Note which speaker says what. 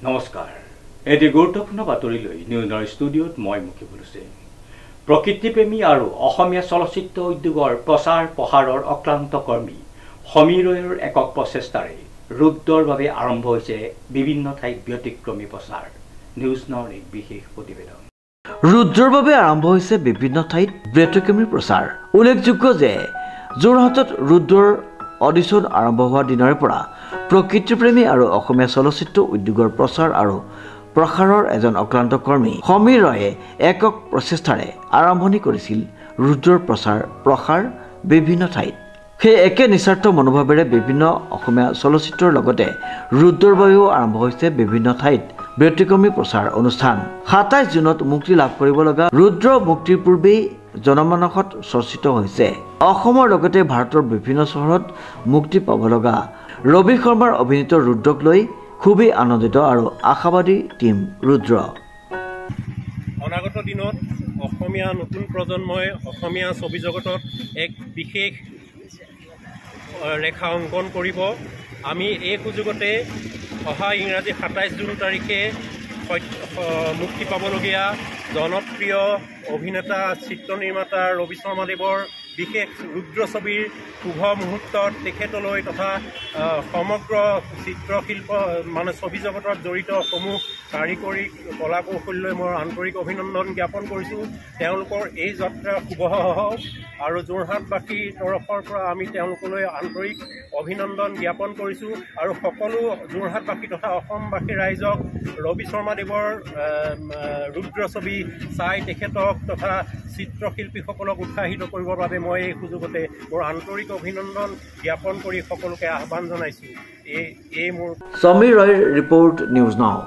Speaker 1: নমস্কাৰ এটি গুৰুত্বপূৰ্ণ বাতৰি লৈ নিউজৰ ষ্টুডিঅ'ত মই মুকিবুল হুছেইন প্ৰকৃতিপ্ৰেমী আৰু অসমীয়া চলচ্চিত্ৰ উদ্যোগৰ প্ৰচাৰ প্ৰসাৰৰ অক্লান্ত কৰ্মী সমীৰ ৰয়ৰ একক প্ৰচেষ্টাৰে ৰুদ্ৰৰ বাবে আৰম্ভ হৈছে বিভিন্ন ঠাইত ব্যতিক্ৰমী প্ৰচাৰ নিউজ নাওৰ এক বিশেষ প্ৰতিবেদন
Speaker 2: ৰুদ্ৰৰ বাবে আৰম্ভ হৈছে বিভিন্ন ঠাইত ব্যতিক্ৰমী প্ৰচাৰ উল্লেখযোগ্য যে যোৰহাটত ৰুদ্ৰৰ অডিশ্যন আৰম্ভ হোৱাৰ দিনৰ পৰা প্ৰকৃতিপ্ৰেমী আৰু অসমীয়া চলচ্চিত্ৰ উদ্যোগৰ প্ৰচাৰ আৰু প্ৰসাৰৰ এজন অক্লান্ত কৰ্মী সমীৰ ৰয়ে একক প্ৰচেষ্টাৰে আৰম্ভণি কৰিছিল ৰুদ্ৰৰ প্ৰসাৰ বিভিন্ন ঠাইত সেই একে নিস্বাৰ্থ মনোভাৱেৰে বিভিন্ন অসমীয়া চলচ্চিত্ৰৰ লগতে ৰুদ্ৰৰ বাবেও আৰম্ভ হৈছে বিভিন্ন ঠাইত ব্যতিক্ৰমী প্ৰচাৰ অনুষ্ঠান ২৭ জুনত মুক্তি লাভ কৰিব লগা ৰুদ্ৰ মুক্তিৰ পূৰ্বেই জনমানসত চৰ্চিত হৈছে অসমৰ লগতে ভাৰতৰ বিভিন্ন চহৰত মুক্তি পাব লগা ৰবি শৰ্মাৰ অভিনীত ৰুদ্ৰক লৈ খুবেই আনন্দিত আৰু আশাবাদী টীম ৰুদ্ৰ
Speaker 3: অনাগত দিনত অসমীয়া নতুন প্ৰজন্মই অসমীয়া ছবি জগতত এক বিশেষ ৰেখা অংকন কৰিব আমি এই সুযোগতে অহা ইংৰাজী ২৭ জুন তাৰিখে মুক্তি পাবলগীয়া জনপ্ৰিয় অভিনেতা চিত্ৰ নিৰ্মাতা ৰবি শৰ্মাদেৱৰ বিশেষ ৰুদ্ৰ ছবিৰ শুভ মুহূৰ্তত তেখেতলৈ তথা সমগ্ৰ চিত্ৰশিল্প মানে ছবি জগতত জড়িত সমূহ কাৰিকৰী কলা কৌশললৈ মই আন্তৰিক অভিনন্দন জ্ঞাপন কৰিছোঁ তেওঁলোকৰ এই যাত্ৰা শুভ হওক আৰু যোৰহাটবাসীৰ তৰফৰ পৰা আমি তেওঁলোকলৈ আন্তৰিক অভিনন্দন জ্ঞাপন কৰিছোঁ আৰু সকলো যোৰহাটবাসী তথা অসমবাসী ৰাইজক ৰবি শৰ্মাদেৱৰ ৰুদ্ৰ ছবি চাই তেখেতক তথা চিত্ৰশিল্পীসকলক উৎসাহিত কৰিবৰ বাবে মই এই সুযোগতে মোৰ আন্তৰিক অভিনন্দন জ্ঞাপন কৰি সকলোকে আহ্বান জনাইছোঁ এই মোৰ
Speaker 2: সমীৰ ৰয়ৰ ৰিপৰ্ট নিউজ নাও।